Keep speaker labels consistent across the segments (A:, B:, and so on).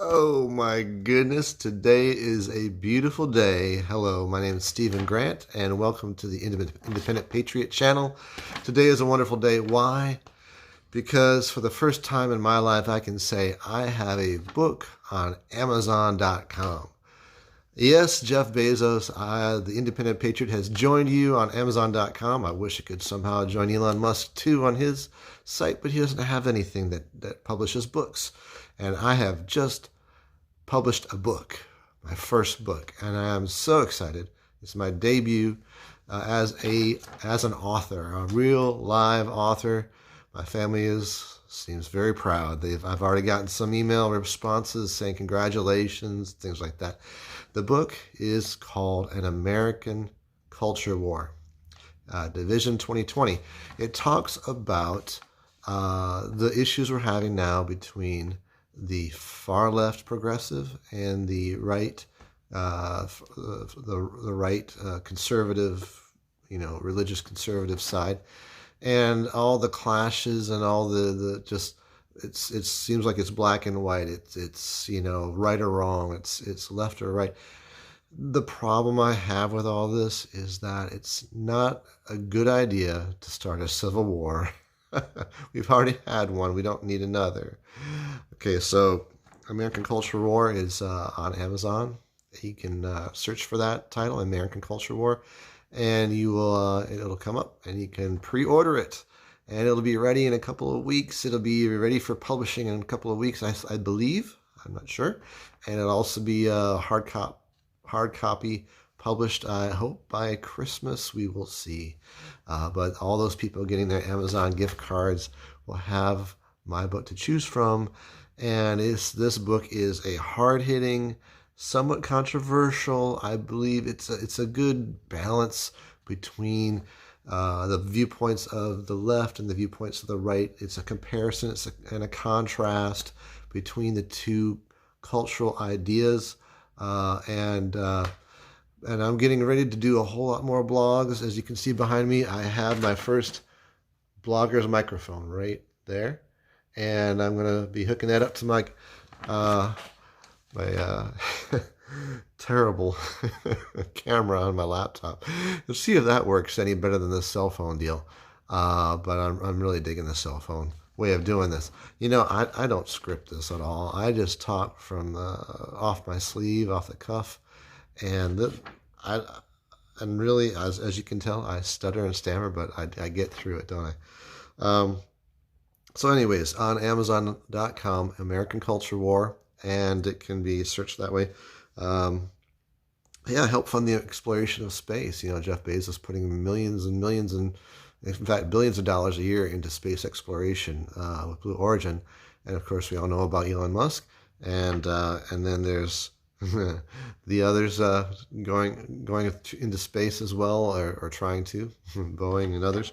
A: Oh my goodness, today is a beautiful day. Hello, my name is Stephen Grant, and welcome to the Independent Patriot channel. Today is a wonderful day. Why? Because for the first time in my life, I can say I have a book on Amazon.com. Yes, Jeff Bezos, the Independent Patriot, has joined you on Amazon.com. I wish I could somehow join Elon Musk too on his site, but he doesn't have anything that publishes books. And I have just published a book, my first book, and I am so excited. It's my debut as an author, a real live author. My family seems very proud. I've already gotten some email responses saying congratulations, things like that. The book is called An American Culture War, Division 2020. It talks about the issues we're having now between the far left progressive and the right, the right conservative, religious conservative side, and all the clashes and all the just it seems like it's black and white. It's right or wrong. It's left or right. The problem I have with all this is that it's not a good idea to start a civil war. We've already had one. We don't need another. Okay, so American Culture War is on Amazon. You can search for that title, American Culture War, and you will it'll come up, and you can pre-order it, and it'll be ready in a couple of weeks. It'll be ready for publishing in a couple of weeks, I believe. I'm not sure, and it'll also be a hard copy published, I hope, by Christmas. We will see. But all those people getting their Amazon gift cards will have my book to choose from. And this book is a hard-hitting, somewhat controversial. I believe it's a good balance between the viewpoints of the left and the viewpoints of the right. It's a comparison and a contrast between the two cultural ideas. And I'm getting ready to do a whole lot more blogs. As you can see behind me, I have my first blogger's microphone right there. And I'm going to be hooking that up to my terrible camera on my laptop. Let's see if that works any better than this cell phone deal. But I'm really digging the cell phone way of doing this. I don't script this at all. I just talk from off my sleeve, off the cuff. And really, as you can tell, I stutter and stammer, but I get through it, don't I? So anyways, on Amazon.com, American Culture War, and it can be searched that way. Help fund the exploration of space. Jeff Bezos putting millions and millions, and in fact billions of dollars a year into space exploration with Blue Origin. And of course, we all know about Elon Musk, and then there's the others going into space as well, or trying to, Boeing and others.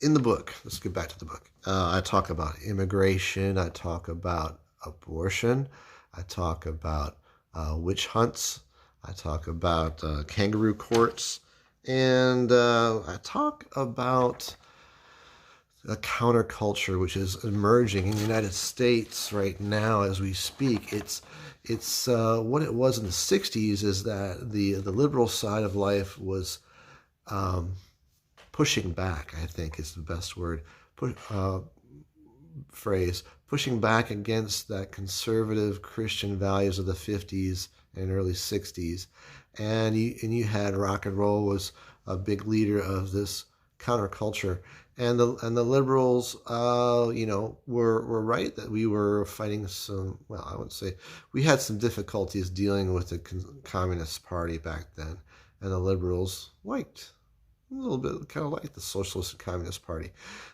A: In the book, let's get back to the book. I talk about immigration. I talk about abortion. I talk about witch hunts. I talk about kangaroo courts. And I talk about a counterculture which is emerging in the United States right now as we speak. It's what it was in the 60s is that the liberal side of life was pushing back, I think is the best word, phrase, pushing back against that conservative Christian values of the 50s and early 60s. And you had rock and roll was a big leader of this counterculture. And the liberals, were right that we were fighting some, well, I wouldn't say, we had some difficulties dealing with the Communist Party back then. And the liberals liked, a little bit kind of like the Socialist and Communist Party.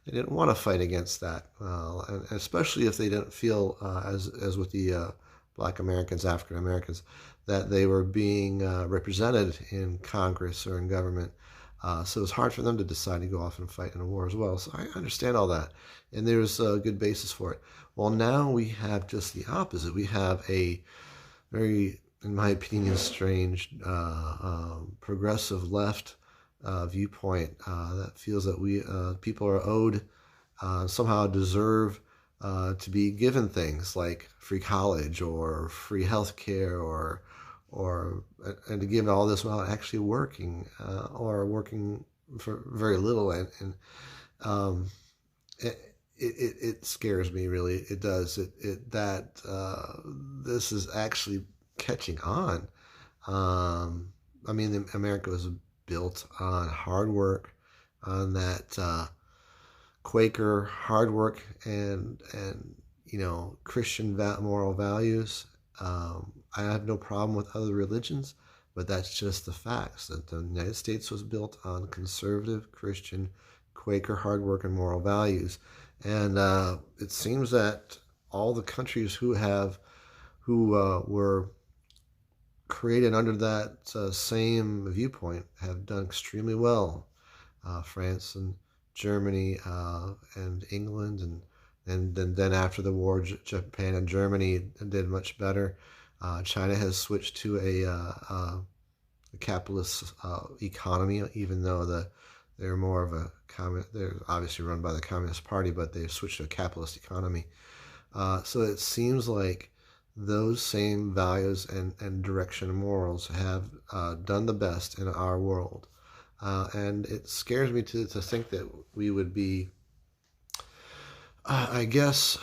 A: They didn't want to fight against that, and especially if they didn't feel, as with the Black Americans, African Americans, that they were being represented in Congress or in government. So it was hard for them to decide to go off and fight in a war as well. So I understand all that, and there's a good basis for it. Well, now we have just the opposite. We have a very, in my opinion, strange progressive left viewpoint that feels that we people are owed, somehow deserve to be given things like free college or free health care or and to give all this without actually working or working for very little and um, it scares me, really. It does. That this is actually catching on. I mean, America was built on hard work, on that Quaker hard work and Christian moral values. I have no problem with other religions, but that's just the facts. That the United States was built on conservative Christian Quaker hard work and moral values, and it seems that all the countries who were created under that same viewpoint have done extremely well. France and Germany and England and then after the war, Japan and Germany did much better. China has switched to a capitalist economy, even though they're more of a they're obviously run by the Communist Party, but they've switched to a capitalist economy. So it seems like those same values and direction and morals have done the best in our world. And it scares me to think that we would be, I guess,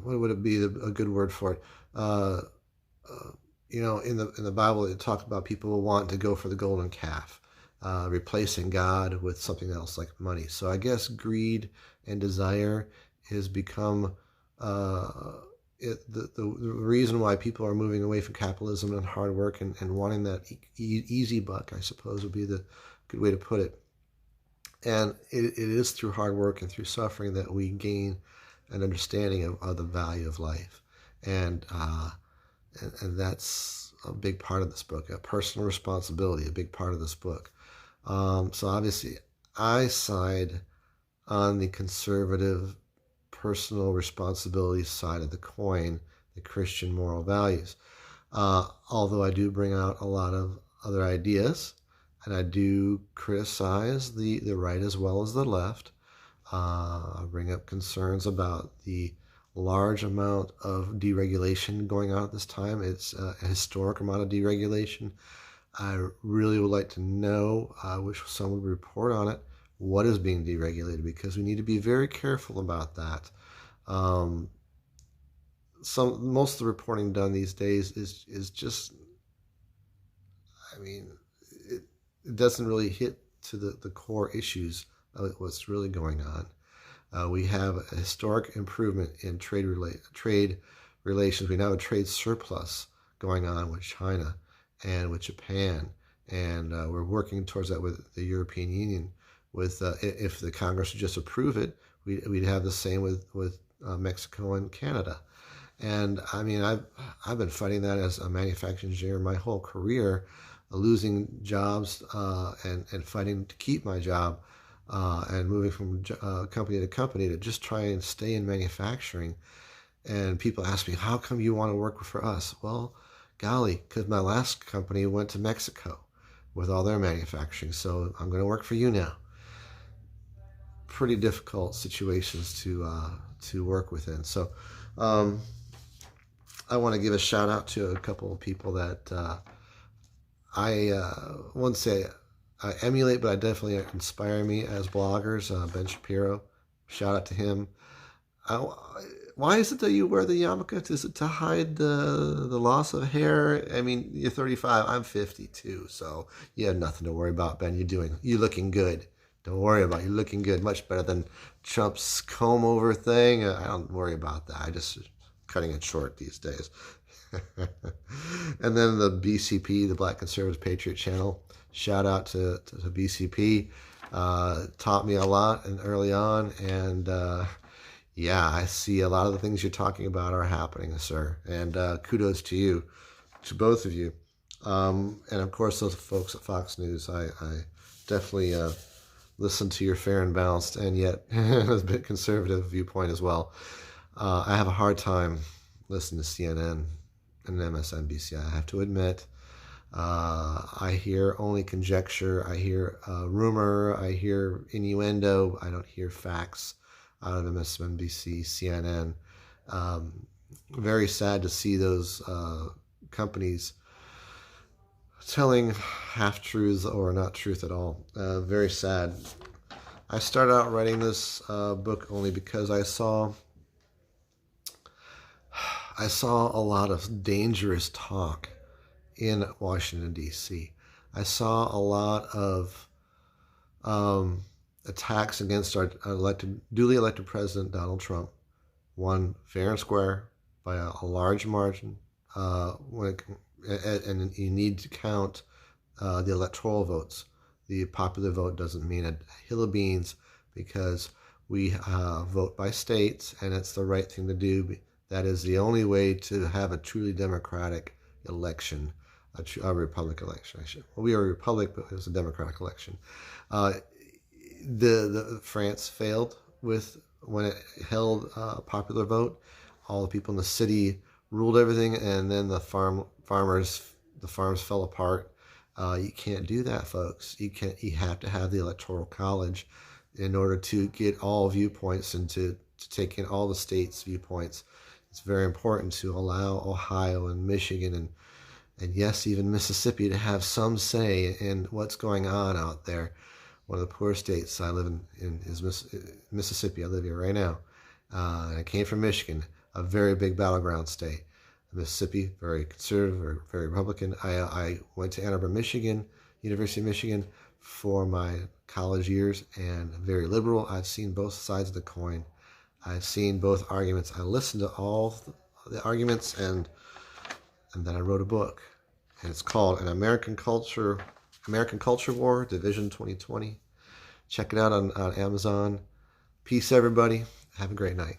A: what would it be a good word for it? In the Bible, it talks about people wanting to go for the golden calf, replacing God with something else like money. So I guess greed and desire has become the reason why people are moving away from capitalism and hard work and wanting that easy buck, I suppose, would be the good way to put it. And it is through hard work and through suffering that we gain an understanding of the value of life. And that's a big part of this book, a personal responsibility, a big part of this book. So obviously, I side on the conservative personal responsibility side of the coin, the Christian moral values. Although I do bring out a lot of other ideas, and I do criticize the right as well as the left. I bring up concerns about the large amount of deregulation going on at this time. It's a historic amount of deregulation. I really would like to know, I wish someone would report on it, what is being deregulated, because we need to be very careful about that. Most of the reporting done these days is just, I mean, it doesn't really hit to the core issues of what's really going on. We have a historic improvement in trade relations. We now have a trade surplus going on with China and with Japan, and we're working towards that with the European Union. With if the Congress would just approve it, we'd have the same with Mexico and Canada. And I mean, I've been fighting that as a manufacturing engineer my whole career, losing jobs and fighting to keep my job and moving from company to company to just try and stay in manufacturing. And people ask me, how come you want to work for us? Well, golly, because my last company went to Mexico with all their manufacturing, so I'm going to work for you now. Pretty difficult situations to work within. So I want to give a shout out to a couple of people that I won't say I emulate, but I definitely inspire me as bloggers. Ben Shapiro, shout out to him. Why is it that you wear the yarmulke? Is it to hide the loss of hair? I mean, you're 35, I'm 52, so you have nothing to worry about, Ben. You're looking good. Don't worry about it. You're looking good, much better than Trump's comb over thing. I don't worry about that. I just cutting it short these days. And then the BCP, the Black Conservative Patriot Channel. Shout out to BCP. Taught me a lot and early on, and yeah, I see a lot of the things you're talking about are happening, sir. And kudos to you, to both of you. And of course, those folks at Fox News. I definitely listen to your fair and balanced and yet a bit conservative viewpoint as well. I have a hard time listening to CNN and MSNBC, I have to admit. I hear only conjecture. I hear rumor. I hear innuendo. I don't hear facts. out of MSNBC, CNN. Very sad to see those companies telling half-truths or not truth at all. Very sad. I started out writing this book only because I saw a lot of dangerous talk in Washington, D.C. I saw a lot of attacks against our duly elected president, Donald Trump, won fair and square by a large margin. And you need to count the electoral votes. The popular vote doesn't mean a hill of beans, because we vote by states, and it's the right thing to do. That is the only way to have a truly democratic election, a republic election. We are a republic, but it was a democratic election. The France failed when it held a popular vote. All the people in the city ruled everything, and then the farms fell apart. You can't do that, folks. You have to have the Electoral College in order to get all viewpoints and to take in all the states' viewpoints. It's very important to allow Ohio and Michigan and yes, even Mississippi to have some say in what's going on out there. One of the poor states I live in is Mississippi. I live here right now. And I came from Michigan, a very big battleground state. Mississippi, very conservative, very Republican. I went to Ann Arbor, Michigan, University of Michigan, for my college years, and very liberal. I've seen both sides of the coin. I've seen both arguments. I listened to all the arguments, and then I wrote a book, and it's called American Culture War, Division 2020. Check it out on Amazon. Peace, everybody. Have a great night.